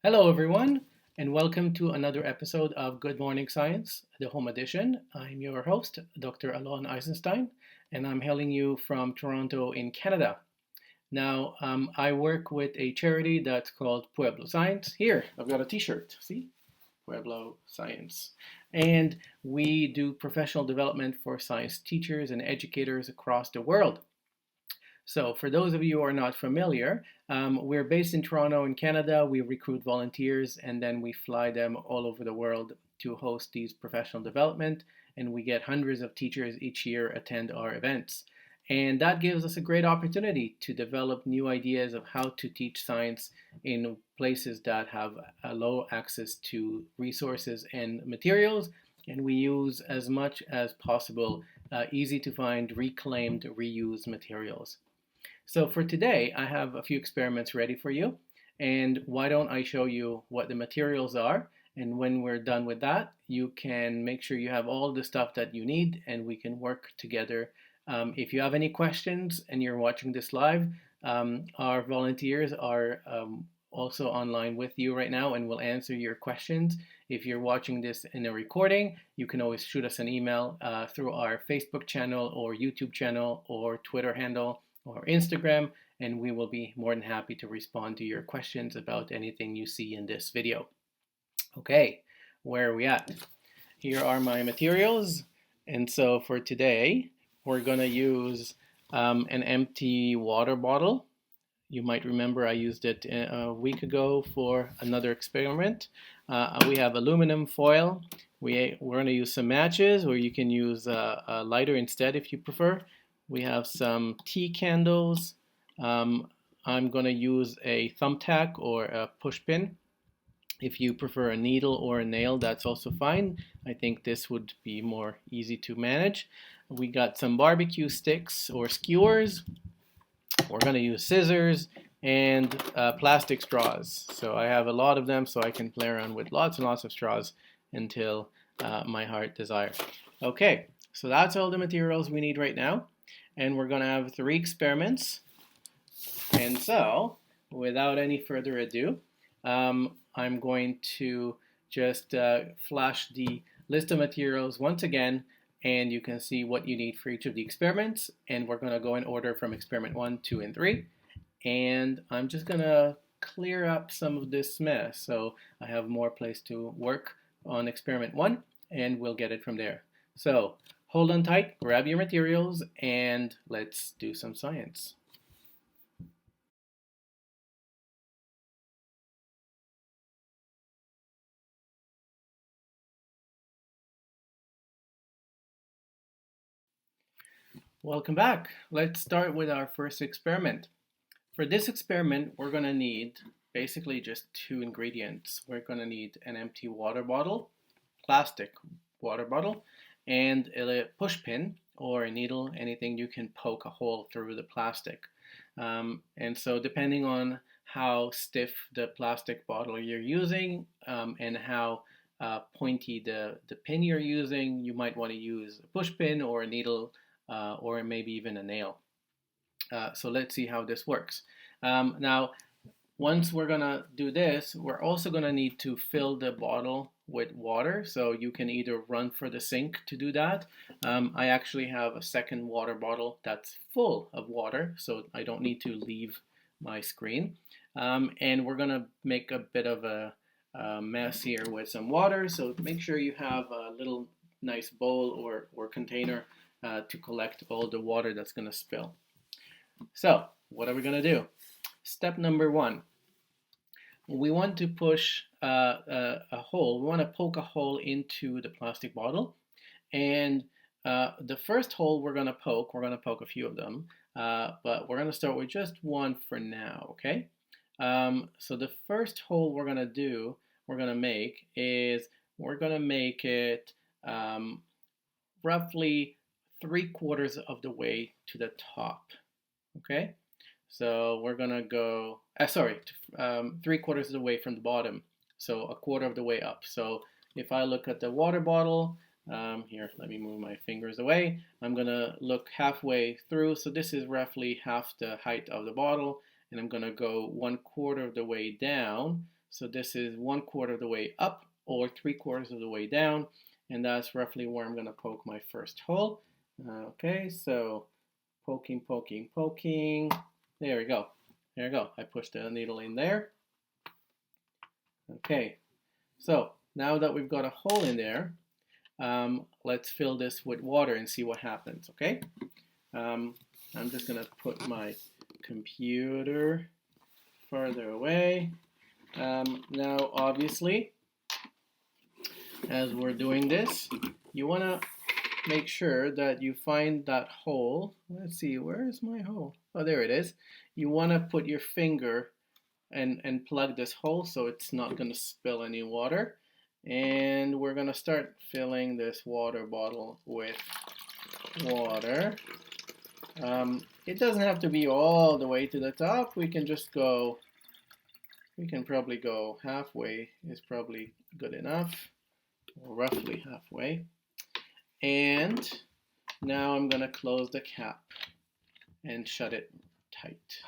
Hello, everyone, and welcome to another episode of Good Morning Science, the home edition. I'm your host, Dr. Alon Eisenstein, and I'm hailing you from Toronto in Canada. Now, I work with a charity that's called Pueblo Science. Here, I've got a t shirt. See? Pueblo Science. And we do professional development for science teachers and educators across the world. So, for those of you who are not familiar, we're based in Toronto, in Canada. We recruit volunteers and then we fly them all over the world to host these professional development. And we get hundreds of teachers each year attend our events. And that gives us a great opportunity to develop new ideas of how to teach science in places that have a low access to resources and materials. And we use as much as possible easy to find, reclaimed, reused materials. So for today, I have a few experiments ready for you. And why don't I show you what the materials are? And when we're done with that, you can make sure you have all the stuff that you need and we can work together. If you have any questions and you're watching this live, our volunteers are also online with you right now and will answer your questions. If you're watching this in a recording, you can always shoot us an email through our Facebook channel or YouTube channel or Twitter handle or Instagram, and we will be more than happy to respond to your questions about anything you see in this video. Okay, where are we at? Here are my materials. And so for today, we're going to use an empty water bottle. You might remember I used it a week ago for another experiment. We have aluminum foil. We're going to use some matches, or you can use a lighter instead if you prefer. We have some tea candles. I'm going to use a thumbtack or a push pin. If you prefer a needle or a nail, that's also fine. I think this would be more easy to manage. We got some barbecue sticks or skewers. We're going to use scissors and plastic straws. So I have a lot of them so I can play around with lots and lots of straws until my heart desires. Okay, so that's all the materials we need right now. And we're going to have 3 experiments. And so, without any further ado, I'm going to just flash the list of materials once again, and you can see what you need for each of the experiments. And we're going to go in order from experiment 1, 2, and 3. And I'm just going to clear up some of this mess so I have more place to work on experiment 1, and we'll get it from there. So hold on tight, grab your materials, and let's do some science. Welcome back. Let's start with our first experiment. For this experiment, we're going to need basically just 2 ingredients. We're going to need an empty water bottle, plastic water bottle, and a push pin or a needle, anything you can poke a hole through the plastic. And so depending on how stiff the plastic bottle you're using and how pointy the pin you're using, you might want to use a push pin or a needle or maybe even a nail. So let's see how this works. Now, once we're gonna do this, we're also gonna need to fill the bottle with water. So you can either run for the sink to do that. I actually have a second water bottle that's full of water, so I don't need to leave my screen. And we're gonna make a bit of a mess here with some water. So make sure you have a little nice bowl or container to collect all the water that's gonna spill. So what are we gonna do? Step number 1. We want to push a hole. We want to poke a hole into the plastic bottle. And the first hole we're going to poke a few of them, but we're going to start with just one for now, okay? So the first hole we're going to make is we're going to make it roughly 3/4 of the way to the top, okay? So we're gonna go, 3/4 of the way from the bottom, so 1/4 of the way up. So if I look at the water bottle, here, let me move my fingers away. I'm gonna look halfway through, so this is roughly half the height of the bottle, and I'm gonna go 1/4 of the way down. So this is 1/4 of the way up or 3/4 of the way down, and that's roughly where I'm going to poke my first hole. Okay, so poking, poking, poking. There we go. There we go. I pushed the needle in there. Okay, so now that we've got a hole in there, let's fill this with water and see what happens, okay? I'm just going to put my computer further away. Now, obviously, as we're doing this, you want to make sure that you find that hole. Let's see, where is my hole? Oh, there it is. You want to put your finger and plug this hole so it's not going to spill any water. And we're going to start filling this water bottle with water. It doesn't have to be all the way to the top. We can just go, we can probably go halfway is probably good enough, or roughly halfway. And now I'm going to close the cap and shut it tight.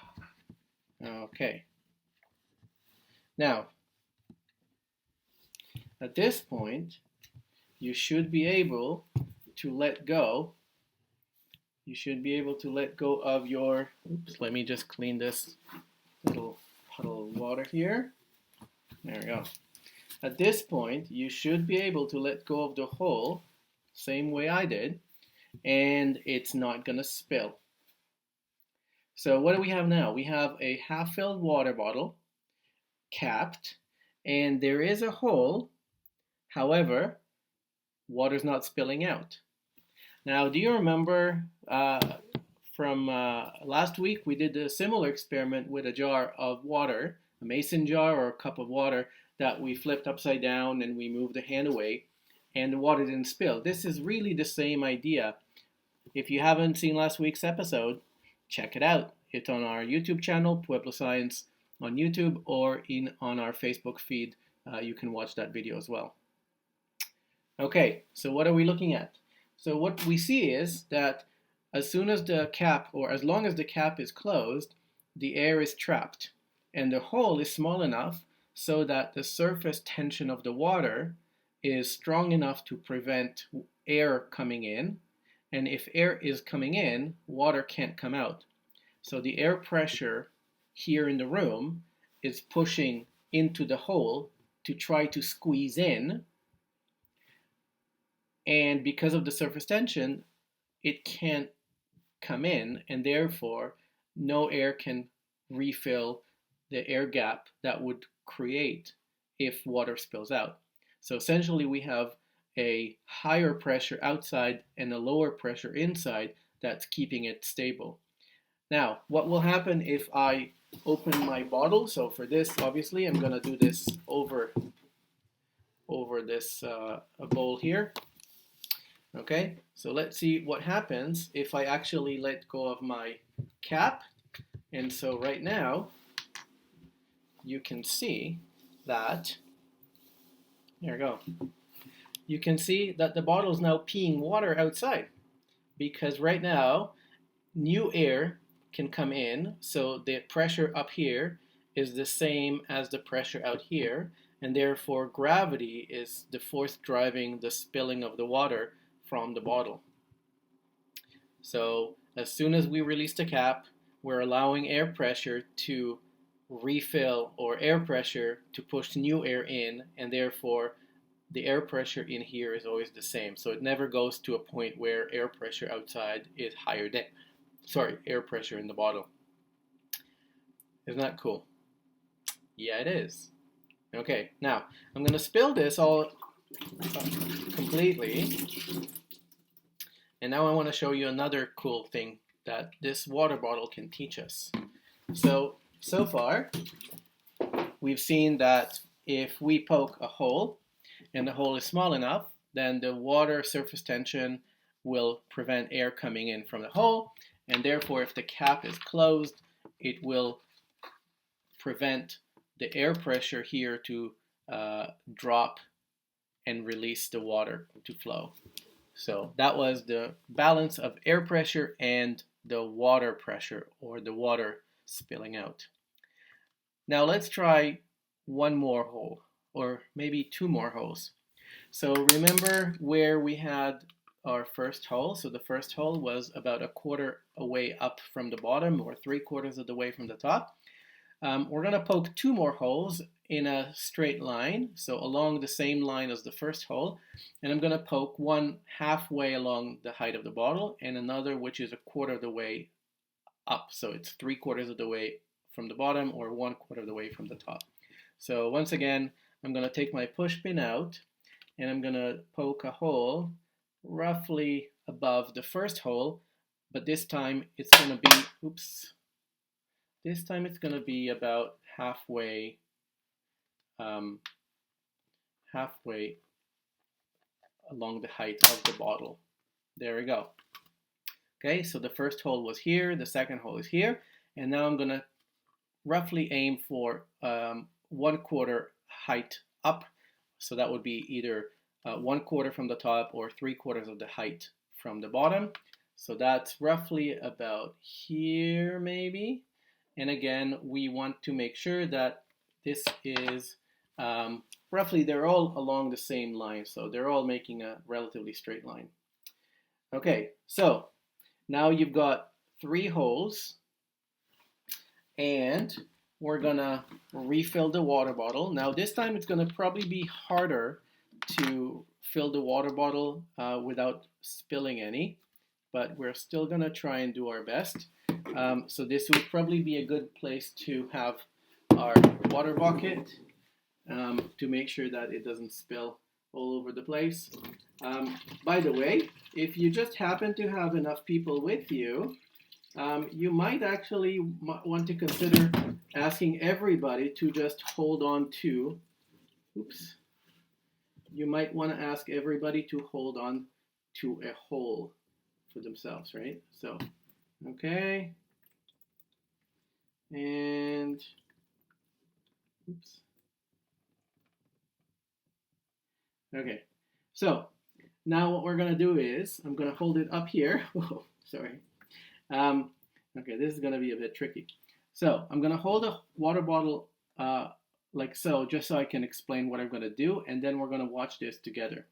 Okay. Now, at this point, you should be able to let go. You should be able to let go of your, oops, let me just clean this little puddle of water here. There we go. At this point, you should be able to let go of the hole, same way I did, and it's not going to spill. So what do we have now? We have a half-filled water bottle, capped, and there is a hole. However, water's not spilling out. Now, do you remember from last week we did a similar experiment with a jar of water, a mason jar or a cup of water that we flipped upside down and we moved the hand away and the water didn't spill. This is really the same idea. If you haven't seen last week's episode, check it out. It's on our YouTube channel, Pueblo Science on YouTube, or on our Facebook feed. You can watch that video as well. Okay, so what are we looking at? So what we see is that as soon as the cap, or as long as the cap is closed, the air is trapped. And the hole is small enough so that the surface tension of the water is strong enough to prevent air coming in. And if air is coming in, water can't come out. So the air pressure here in the room is pushing into the hole to try to squeeze in. And because of the surface tension, it can't come in, and therefore no air can refill the air gap that would create if water spills out. So essentially we have a higher pressure outside and a lower pressure inside that's keeping it stable. Now, what will happen if I open my bottle? So for this, obviously, I'm going to do this over this bowl here. Okay, so let's see what happens if I actually let go of my cap. And so right now, you can see that, there we go. You can see that the bottle is now peeing water outside because right now, new air can come in. So the pressure up here is the same as the pressure out here. And therefore, gravity is the force driving the spilling of the water from the bottle. So as soon as we release the cap, we're allowing air pressure to refill, or air pressure to push new air in, and therefore the air pressure in here is always the same. So it never goes to a point where air pressure outside is higher than, air pressure in the bottle. Isn't that cool? Yeah, it is. Okay, now I'm going to spill this all completely. And now I want to show you another cool thing that this water bottle can teach us. So far, we've seen that if we poke a hole and the hole is small enough, then the water surface tension will prevent air coming in from the hole. And therefore, if the cap is closed, it will prevent the air pressure here to drop and release the water to flow. So that was the balance of air pressure and the water pressure, or the water spilling out. Now let's try one more hole, or maybe two more holes. So remember where we had our first hole. So the first hole was about a quarter away up from the bottom, or 3/4 of the way from the top. We're going to poke two more holes in a straight line, so along the same line as the first hole, and I'm going to poke one halfway along the height of the bottle and another which is a quarter of the way up, so it's 3/4 of the way from the bottom or 1/4 of the way from the top. So once again, I'm going to take my push pin out and I'm going to poke a hole roughly above the first hole, but this time it's going to be, this time it's going to be about halfway, halfway along the height of the bottle. There we go. Okay, so the first hole was here, the second hole is here, and now I'm going to roughly aim for 1/4 height up. So that would be either 1/4 from the top or 3/4 of the height from the bottom. So that's roughly about here maybe. And again, we want to make sure that this is roughly, they're all along the same line. So they're all making a relatively straight line. Okay, so now you've got 3 holes and we're gonna refill the water bottle. Now this time it's gonna probably be harder to fill the water bottle without spilling any, but we're still gonna try and do our best. So this would probably be a good place to have our water bucket to make sure that it doesn't spill all over the place. By the way, if you just happen to have enough people with you, you might actually want to consider asking everybody to just hold on to, you might want to ask everybody to hold on to a hole for themselves, right? So, okay. And, okay. So, now what we're going to do is, I'm going to hold it up here. Oh, sorry. Okay, this is going to be a bit tricky. So I'm going to hold a water bottle like so, just so I can explain what I'm going to do, and then we're going to watch this together.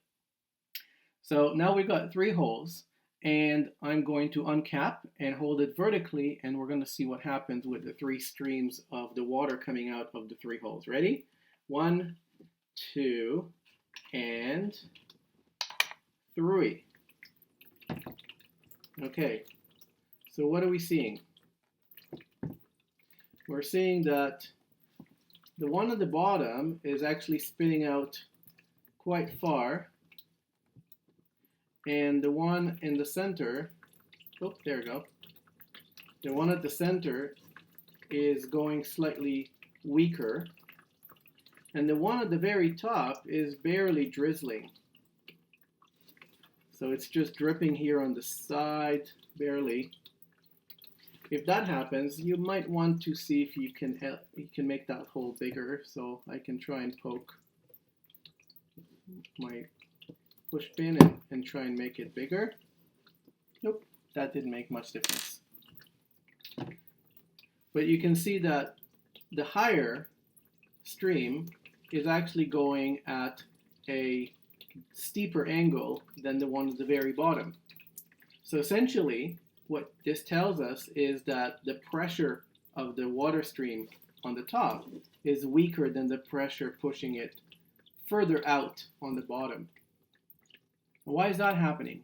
So now we've got 3 holes, and I'm going to uncap and hold it vertically, and we're going to see what happens with the 3 streams of the water coming out of the 3 holes. Ready? 1, 2, and 3. Okay. So what are we seeing? We're seeing that the one at the bottom is actually spitting out quite far, and the one in the center, oh, there we go. The one at the center is going slightly weaker, and the one at the very top is barely drizzling. So it's just dripping here on the side, barely. If that happens, you might want to see if you can make that hole bigger. So I can try and poke my push pin and try and make it bigger. Nope, that didn't make much difference. But you can see that the higher stream is actually going at a steeper angle than the one at the very bottom. So essentially, what this tells us is that the pressure of the water stream on the top is weaker than the pressure pushing it further out on the bottom. Why is that happening?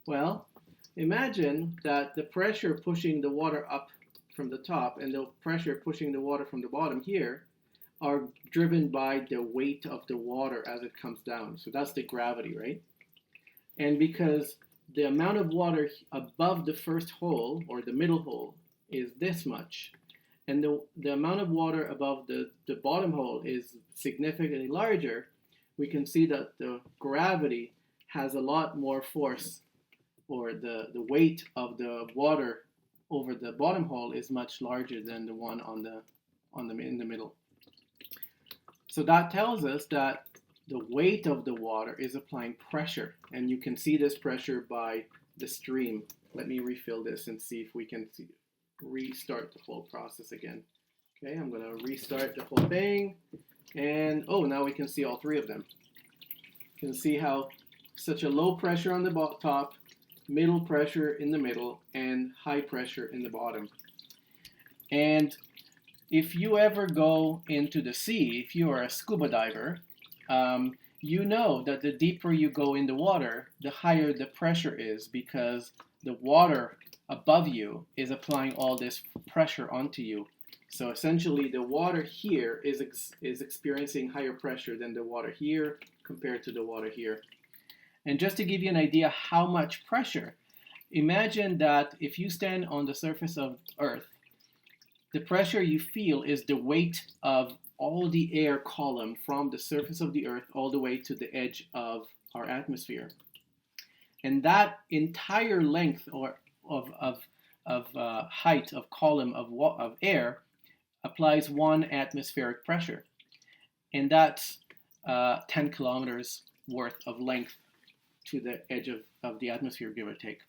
Well, imagine that the pressure pushing the water up from the top and the pressure pushing the water from the bottom here are driven by the weight of the water as it comes down. So that's the gravity, right? And because the amount of water above the first hole, or the middle hole, is this much, and the amount of water above the bottom hole is significantly larger, we can see that the gravity has a lot more force, or the weight of the water over the bottom hole is much larger than the one in the middle. So that tells us that the weight of the water is applying pressure, and you can see this pressure by the stream. Let me refill this and see if we can restart the whole process again. Okay, I'm going to restart the whole thing, And oh, now we can see all three of them. You can see how such a low pressure on the top, middle pressure in the middle, and high pressure in the bottom. And if you ever go into the sea, if you are a scuba diver, you know that the deeper you go in the water, the higher the pressure is, because the water above you is applying all this pressure onto you. So essentially the water here is experiencing higher pressure than the water here compared to the water here. And just to give you an idea how much pressure, imagine that if you stand on the surface of Earth, the pressure you feel is the weight of all the air column from the surface of the Earth all the way to the edge of our atmosphere. And that entire length of height of column of air applies 1 atmospheric pressure. And that's 10 kilometers worth of length to the edge of the atmosphere, give or take.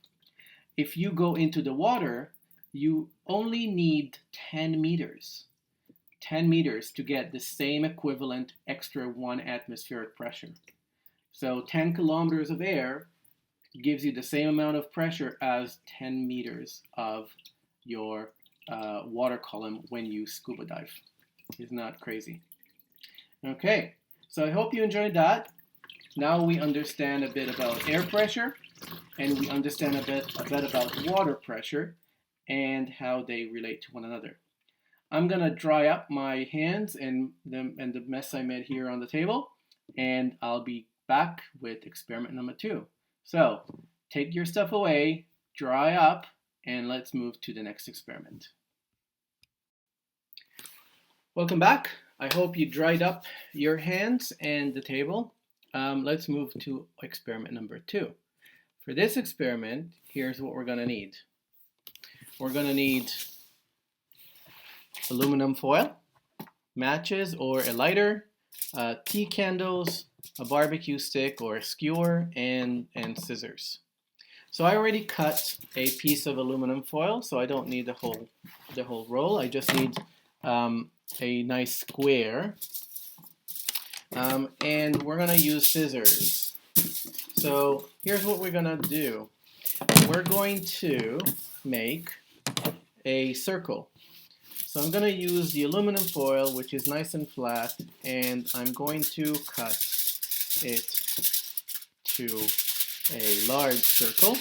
If you go into the water, you only need 10 meters to get the same equivalent extra 1 atmospheric pressure. So 10 kilometers of air gives you the same amount of pressure as 10 meters of your water column when you scuba dive. Isn't that crazy? Okay, so I hope you enjoyed that. Now we understand a bit about air pressure, and we understand a bit about water pressure and how they relate to one another. I'm gonna dry up my hands and the mess I made here on the table, and I'll be back with experiment number 2. So take your stuff away, dry up, and let's move to the next experiment. Welcome back. I hope you dried up your hands and the table. Let's move to experiment number 2. For this experiment, here's what we're gonna need. We're gonna need aluminum foil, matches or a lighter, tea candles, a barbecue stick or a skewer, and scissors. So I already cut a piece of aluminum foil, so I don't need the whole roll. I just need a nice square, and we're gonna use scissors. So here's what we're gonna do. We're going to make a circle. So I'm going to use the aluminum foil, which is nice and flat, and I'm going to cut it to a large circle.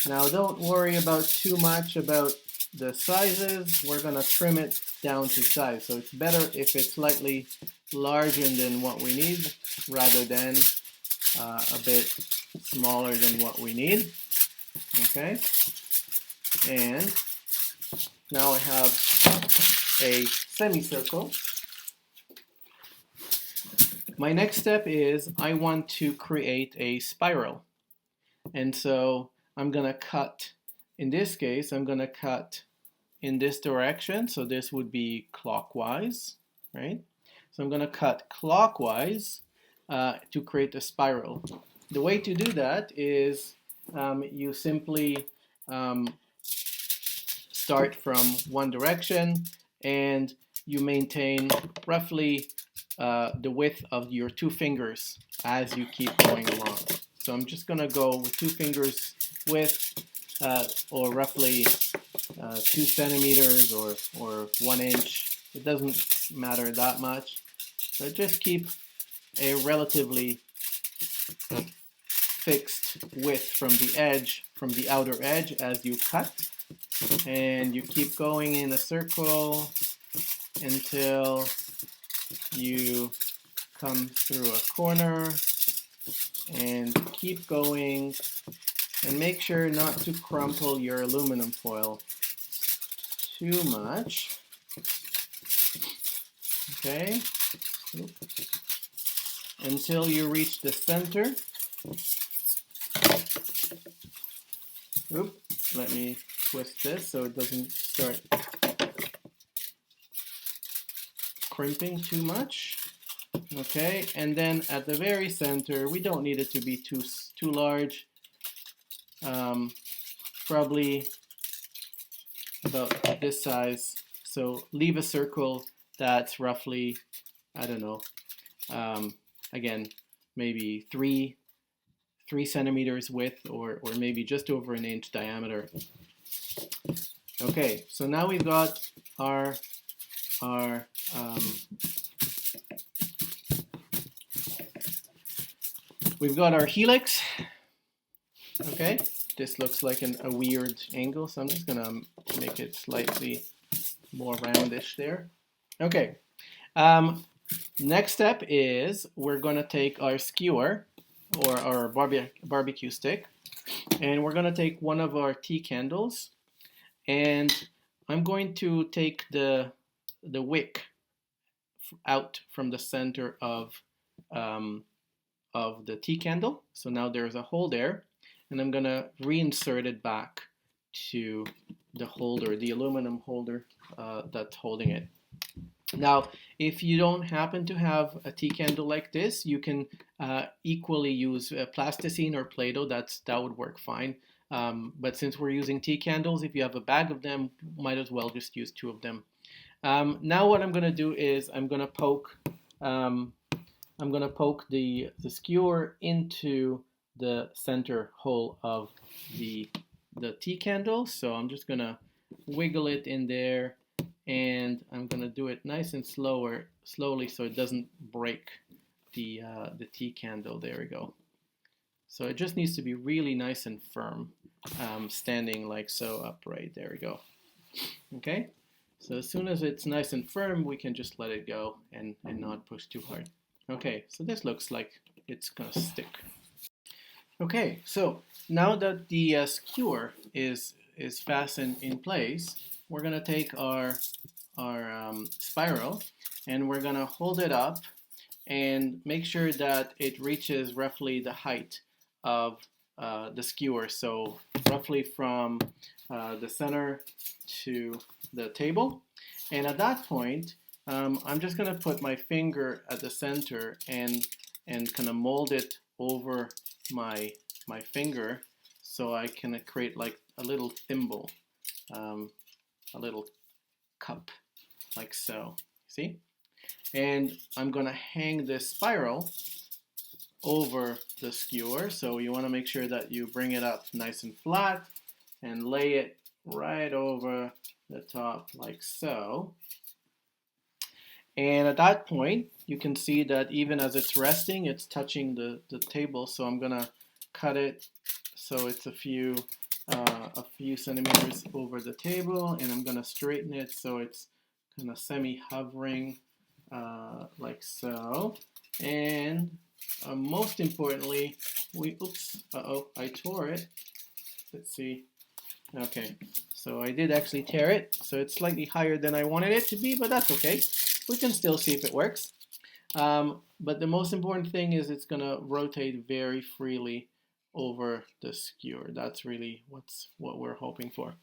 Now don't worry about too much about the sizes. We're going to trim it down to size. So it's better if it's slightly larger than what we need rather than a bit smaller than what we need. Okay, and now I have a semicircle. My next step is I want to create a spiral. And so I'm going to cut, in this case, I'm going to cut in this direction. So this would be clockwise, right? So I'm going to cut clockwise to create a spiral. The way to do that is you simply start from one direction and you maintain roughly the width of your 2 fingers as you keep going along. So I'm just going to go with 2 fingers width, or roughly 2 centimeters or 1 inch. It doesn't matter that much, but just keep a relatively fixed width from the edge, from the outer edge as you cut. And you keep going in a circle until you come through a corner, and keep going, and make sure not to crumple your aluminum foil too much. Okay, until you reach the center. Let me twist this so it doesn't start crimping too much. Okay, and then at the very center, we don't need it to be too large. Probably about this size. So leave a circle that's roughly, I don't know, again, maybe three centimeters width, or maybe just over an inch diameter. Okay, so now we've got our helix. Okay, this looks like a weird angle, so I'm just gonna make it slightly more roundish there. Okay, next step is we're gonna take our skewer or our barbecue stick, and we're gonna take one of our tea candles, and I'm going to take the wick out from the center of the tea candle. So now there's a hole there, and I'm gonna reinsert it back to the holder, the aluminum holder that's holding it. Now, if you don't happen to have a tea candle like this, you can equally use plasticine or Play-Doh. That would work fine. But since we're using tea candles, if you have a bag of them, might as well just use 2 of them. Now what I'm going to do is I'm going to poke the skewer into the center hole of the tea candle. So I'm just going to wiggle it in there, and I'm going to do it nice and slowly so it doesn't break the tea candle. There we go. So it just needs to be really nice and firm, standing like so upright. There we go. Okay, so as soon as it's nice and firm, we can just let it go and not push too hard. Okay, so this looks like it's gonna stick. Okay, so now that the skewer is fastened in place, we're gonna take our spiral, and we're gonna hold it up and make sure that it reaches roughly the height of the skewer. So roughly from the center to the table. And at that point, I'm just going to put my finger at the center and kind of mold it over my finger, so I can create like a little thimble, a little cup, like so. See? And I'm going to hang this spiral over the skewer. So you want to make sure that you bring it up nice and flat and lay it right over the top like so. And at that point, you can see that even as it's resting, it's touching the table. So I'm gonna cut it so it's a few centimeters over the table, and I'm gonna straighten it so it's kind of semi-hovering like so. And most importantly, I tore it. Let's see. Okay, so I did actually tear it, so it's slightly higher than I wanted it to be, but that's okay. We can still see if it works. But the most important thing is it's going to rotate very freely over the skewer. That's really what we're hoping for.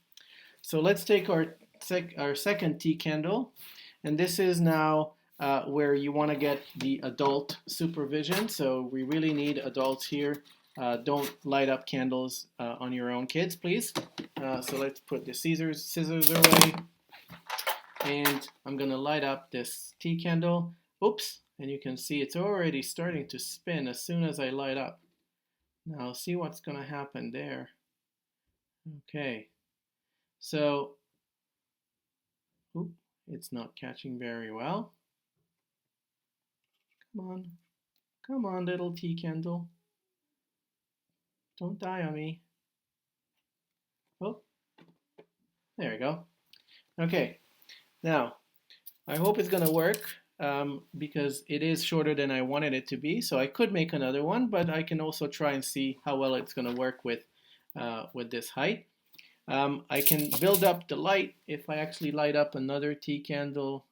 So let's take our second tea candle, and this is now where you want to get the adult supervision. So we really need adults here. Don't light up candles on your own kids, please. So let's put the scissors away. And I'm going to light up this tea candle. Oops, and you can see it's already starting to spin as soon as I light up. Now see what's going to happen there. Okay, so it's not catching very well. Come on, little tea candle. Don't die on me. Oh, there we go. Okay, now I hope it's going to work because it is shorter than I wanted it to be. So I could make another one, but I can also try and see how well it's going to work with this height. I can build up the light if I actually light up another tea candle.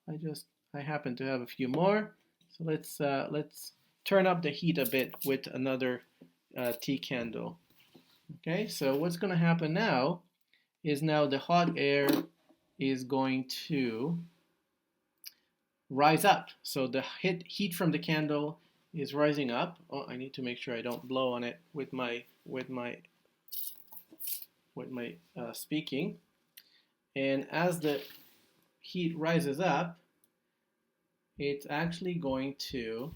I happen to have a few more. So let's turn up the heat a bit with another tea candle. Okay, so what's going to happen now is the hot air is going to rise up. So the heat from the candle is rising up. Oh, I need to make sure I don't blow on it with my speaking. And as the heat rises up, it's actually going to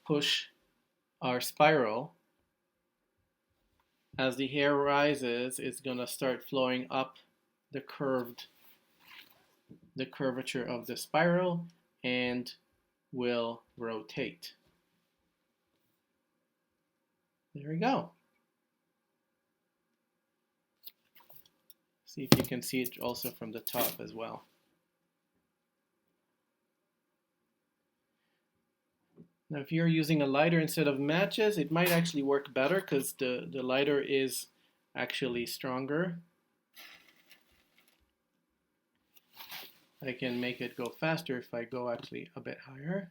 push our spiral. As the hair rises, it's going to start flowing up the curvature of the spiral and will rotate. There we go. See if you can see it also from the top as well. Now, if you're using a lighter instead of matches, it might actually work better because the lighter is actually stronger. I can make it go faster if I go actually a bit higher.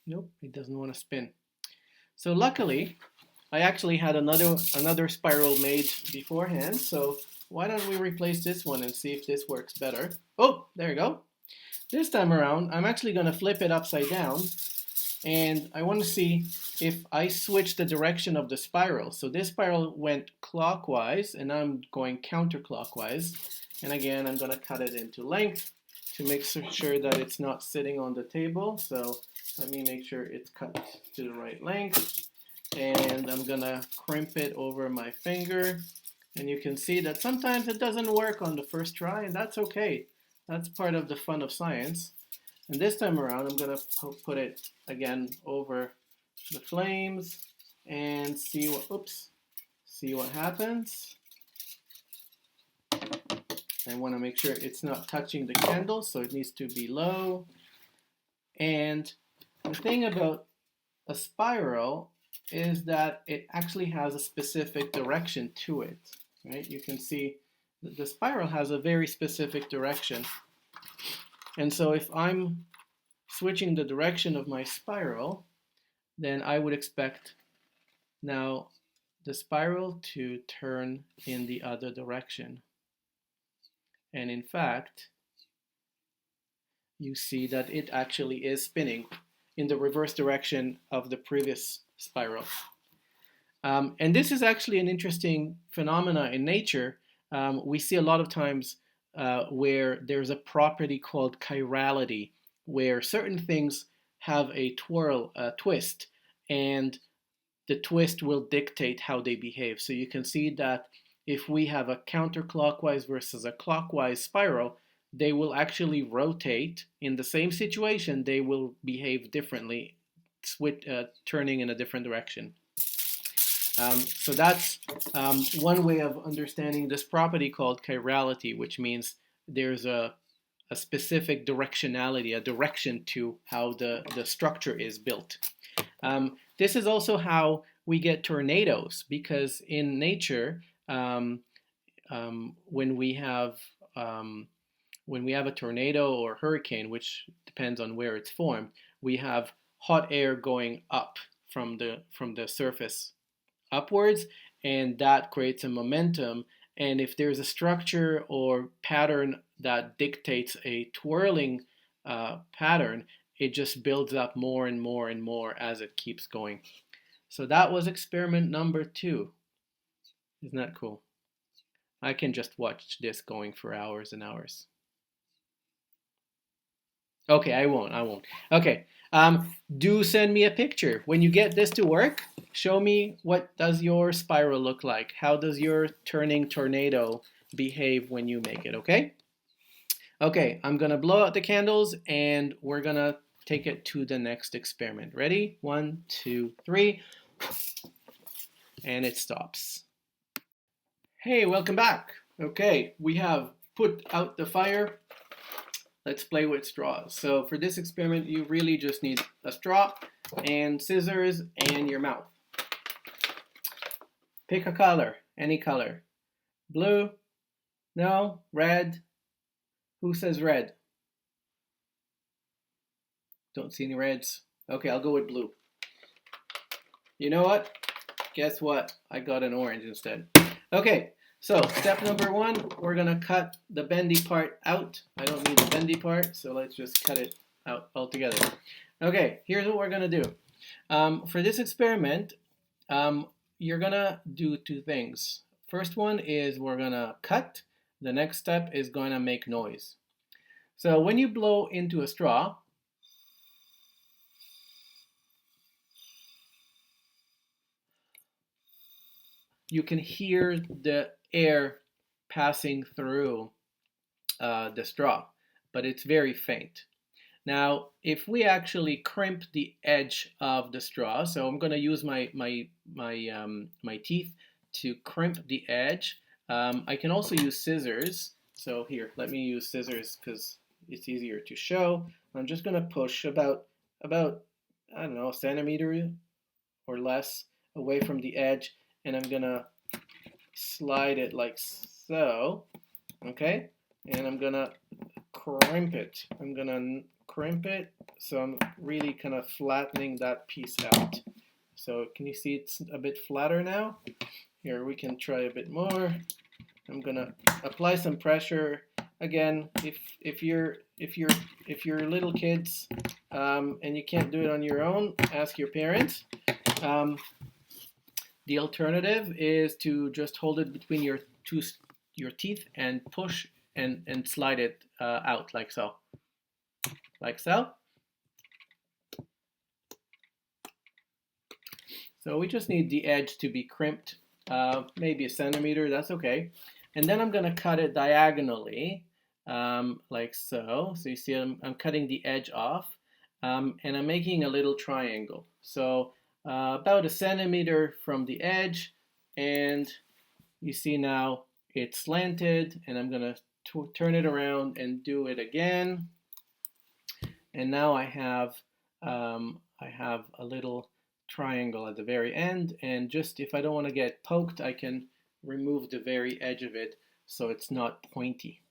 Nope, it doesn't want to spin. So luckily, I actually had another spiral made beforehand, so why don't we replace this one and see if this works better. Oh, there you go. This time around, I'm actually going to flip it upside down, and I want to see if I switch the direction of the spiral. So this spiral went clockwise, and I'm going counterclockwise. And again, I'm going to cut it into length to make sure that it's not sitting on the table. So let me make sure it's cut to the right length. And I'm going to crimp it over my finger. And you can see that sometimes it doesn't work on the first try, and that's okay. That's part of the fun of science. And this time around, I'm going to put it again over the flames and see what happens. I want to make sure it's not touching the candle, so it needs to be low. And the thing about a spiral is that it actually has a specific direction to it, right? You can see that the spiral has a very specific direction. And so if I'm switching the direction of my spiral, then I would expect now the spiral to turn in the other direction. And in fact, you see that it actually is spinning in the reverse direction of the previous spiral. And this is actually an interesting phenomena in nature. We see a lot of times where there's a property called chirality, where certain things have a twist, and the twist will dictate how they behave. So you can see that if we have a counterclockwise versus a clockwise spiral, they will actually rotate. In the same situation, they will behave differently, turning in a different direction. So that's one way of understanding this property called chirality, which means there's a specific directionality, a direction to how the structure is built. This is also how we get tornadoes, because in nature, when we have a tornado or hurricane, which depends on where it's formed, we have hot air going up from the surface upwards, and that creates a momentum. And if there's a structure or pattern that dictates a twirling pattern, it just builds up more and more and more as it keeps going. So that was experiment number 2. Isn't that cool? I can just watch this going for hours and hours. Okay, I won't. Okay, do send me a picture. When you get this to work, show me what does your spiral look like. How does your turning tornado behave when you make it, okay? Okay, I'm gonna blow out the candles and we're gonna take it to the next experiment. Ready? 1, 2, 3. And it stops. Hey, welcome back. Okay, we have put out the fire. Let's play with straws. So for this experiment, you really just need a straw and scissors and your mouth. Pick a color, any color. Blue? No? Red? Who says red? Don't see any reds. Okay, I'll go with blue. You know what? Guess what? I got an orange instead. Okay, so step number 1, we're gonna cut the bendy part out. I don't need the bendy part, so let's just cut it out altogether. Okay, here's what we're gonna do. For this experiment, you're gonna do two things. First one is we're gonna cut. The next step is gonna make noise. So when you blow into a straw, you can hear the air passing through the straw, but it's very faint. Now, if we actually crimp the edge of the straw, so I'm going to use my teeth to crimp the edge. I can also use scissors. So here, let me use scissors because it's easier to show. I'm just going to push about I don't know, a centimeter or less away from the edge, and I'm going to slide it like so. Okay, and I'm going to crimp it. I'm going to crimp it, so I'm really kind of flattening that piece out. So can you see it's a bit flatter now? Here we can try a bit more. I'm gonna apply some pressure. Again, if you're little kids and you can't do it on your own, ask your parents. The alternative is to just hold it between your teeth and push and slide it out like so. Like so. So we just need the edge to be crimped, maybe a centimeter, that's okay. And then I'm going to cut it diagonally, like so. So you see I'm cutting the edge off, and I'm making a little triangle. So about a centimeter from the edge, and you see now it's slanted, and I'm going to turn it around and do it again. And now I have a little triangle at the very end, and just if I don't want to get poked, I can remove the very edge of it so it's not pointy.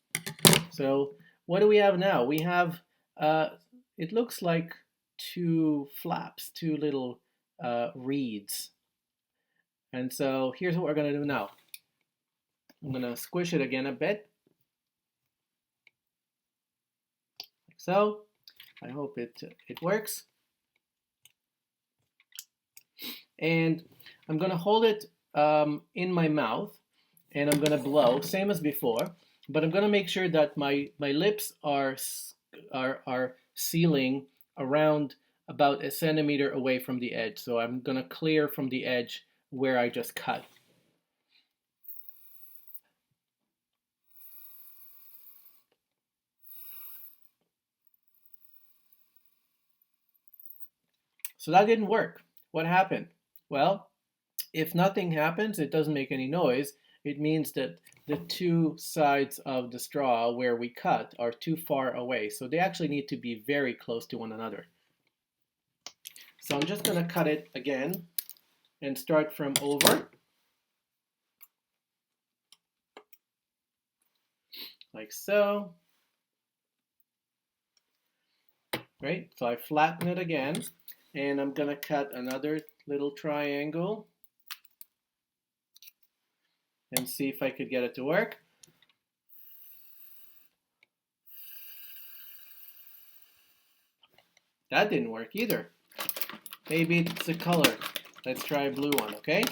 So what do we have now? We have it looks like two flaps, two little reeds. And so here's what we're going to do now. I'm going to squish it again a bit, like so. I hope it works. And I'm going to hold it in my mouth, and I'm going to blow, same as before, but I'm going to make sure that my lips are sealing around about a centimeter away from the edge. So I'm going to clear from the edge where I just cut. So that didn't work. What happened? Well, if nothing happens, it doesn't make any noise. It means that the two sides of the straw where we cut are too far away. So they actually need to be very close to one another. So I'm just going to cut it again and start from over. Like so. Great. So I flatten it again, and I'm going to cut another little triangle and see if I could get it to work. That didn't work either. Maybe it's the color. Let's try a blue one, okay?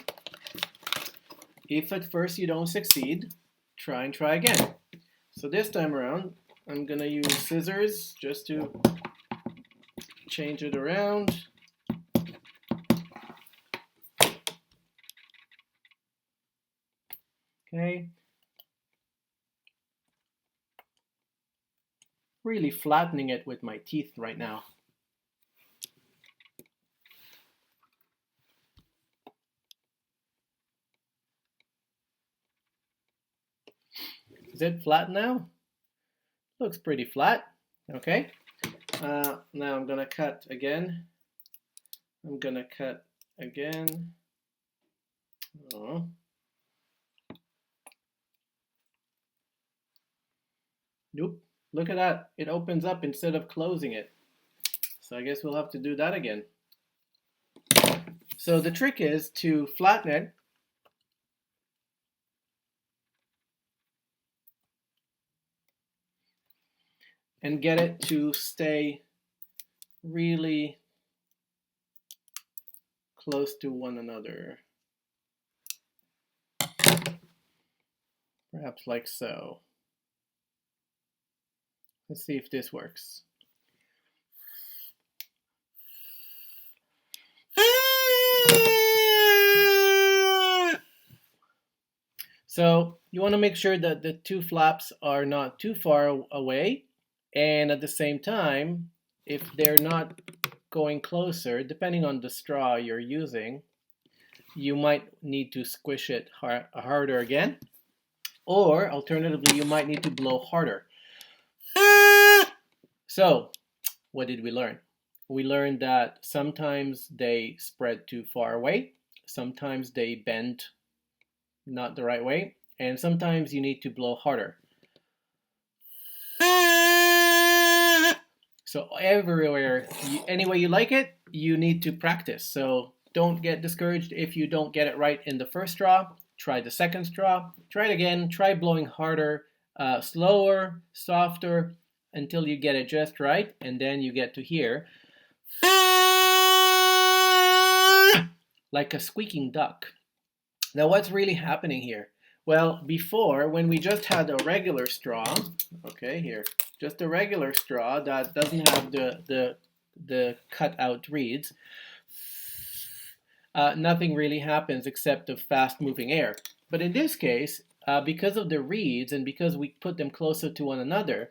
If at first you don't succeed, try and try again. So this time around, I'm gonna use scissors just to change it around. Okay. Really flattening it with my teeth right now. Is it flat now? Looks pretty flat. Okay. Now I'm gonna cut again. I'm gonna cut again. Oh. Nope. Look at that. It opens up instead of closing it. So I guess we'll have to do that again. So the trick is to flatten it. And get it to stay really close to one another. perhaps like so. Let's see if this works. So you want to make sure that the two flaps are not too far away, and at the same time, if they're not going closer, depending on the straw you're using, you might need to squish it harder again, or alternatively, you might need to blow harder. So what did we learn? We learned that sometimes they spread too far away, sometimes they bend not the right way, and sometimes you need to blow harder. So everywhere, any way you like it, you need to practice. So don't get discouraged if you don't get it right in the first straw. Try the second straw. Try it again. Try blowing harder, slower, softer, until you get it just right, and then you get to hear like a squeaking duck. Now, what's really happening here? Well, before, when we just had a regular straw, okay, here, just a regular straw that doesn't have the cut out reeds, nothing really happens except the fast moving air. But in this case, because of the reeds and because we put them closer to one another,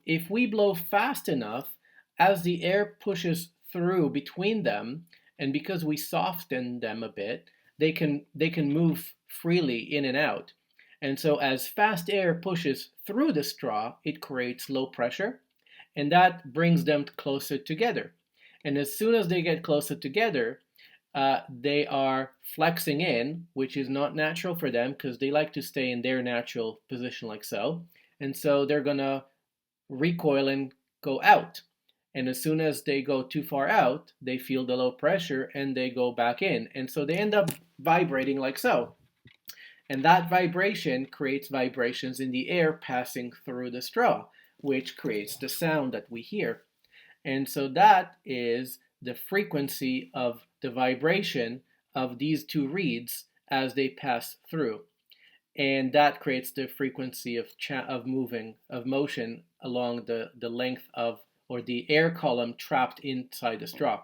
if we blow fast enough, as the air pushes through between them, and because we soften them a bit, they can move freely in and out. And so as fast air pushes through the straw, it creates low pressure, and that brings them closer together. And as soon as they get closer together, they are flexing in, which is not natural for them because they like to stay in their natural position like so. And so they're going to recoil and go out. And as soon as they go too far out, they feel the low pressure and they go back in. And so they end up vibrating like so. And that vibration creates vibrations in the air passing through the straw, which creates the sound that we hear. And so that is the frequency of the vibration of these two reeds as they pass through. And that creates the frequency of motion along the length of, or the air column trapped inside the straw.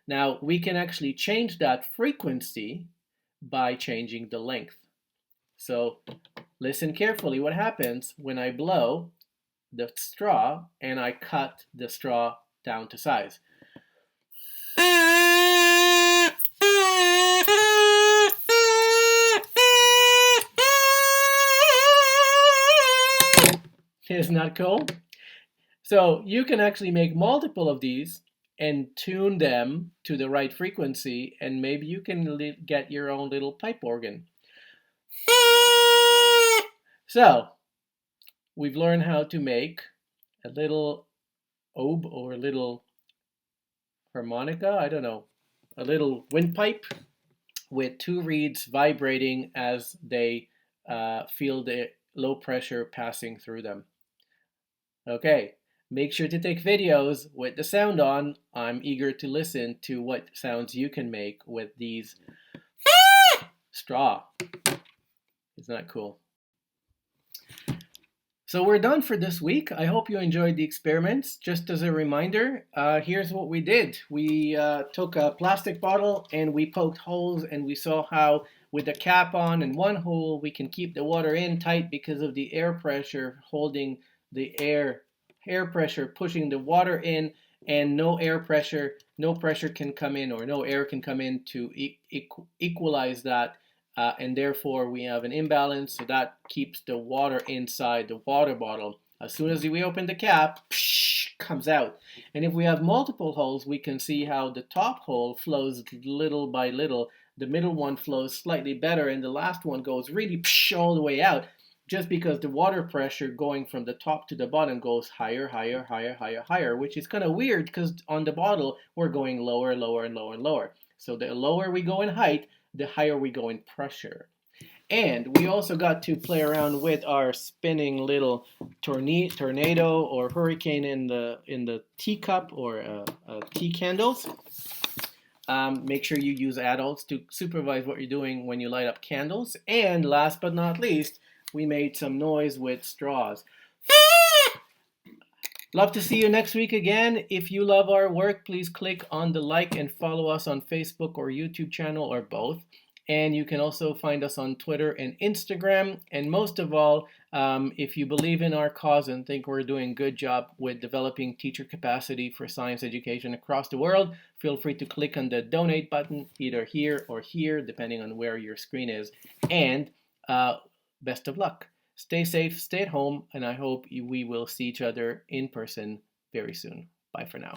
Now, we can actually change that frequency by changing the length. So listen carefully what happens when I blow the straw and I cut the straw down to size. Isn't that cool? So you can actually make multiple of these and tune them to the right frequency, and maybe you can get your own little pipe organ. So we've learned how to make a little oboe or a little harmonica, I don't know, a little windpipe with two reeds vibrating as they feel the low pressure passing through them. Okay, make sure to take videos with the sound on. I'm eager to listen to what sounds you can make with these straw. Isn't that cool? So we're done for this week. I hope you enjoyed the experiments. Just as a reminder, here's what we did. We took a plastic bottle and we poked holes, and we saw how with the cap on and one hole we can keep the water in tight because of the air pressure holding the air pressure pushing the water in, and no pressure can come in, or no air can come in to equalize that. And therefore we have an imbalance, so that keeps the water inside the water bottle. As soon as we open the cap, comes out. And if we have multiple holes, we can see how the top hole flows little by little. The middle one flows slightly better, and the last one goes really all the way out, just because the water pressure going from the top to the bottom goes higher, higher, higher, higher, higher, which is kind of weird because on the bottle we're going lower, lower, and lower, and lower. So the lower we go in height, the higher we go in pressure. And we also got to play around with our spinning little tornado or hurricane in the teacup or tea candles. Make sure you use adults to supervise what you're doing when you light up candles. And last but not least, we made some noise with straws. Love to see you next week again. If you love our work, please click on the like and follow us on Facebook or YouTube channel or both. And you can also find us on Twitter and Instagram. And most of all, if you believe in our cause and think we're doing a good job with developing teacher capacity for science education across the world, feel free to click on the donate button either here or here, depending on where your screen is. And best of luck. Stay safe, stay at home, and I hope we will see each other in person very soon. Bye for now.